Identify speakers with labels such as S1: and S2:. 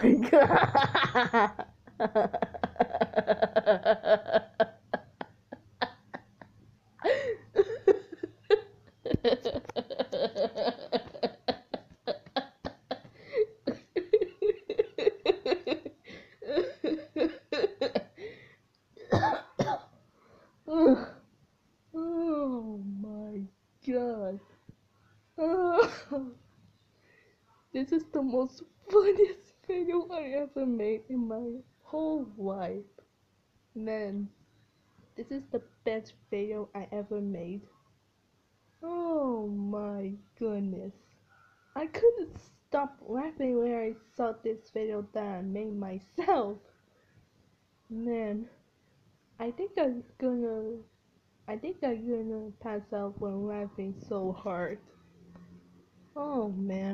S1: my god. Oh my god. This is the most funniest video I ever made in my whole life. Man, this is the best video I ever made. Oh my goodness. I couldn't stop laughing when I saw this video that I made myself. Man, I think I'm gonna pass out when laughing so hard. Oh man.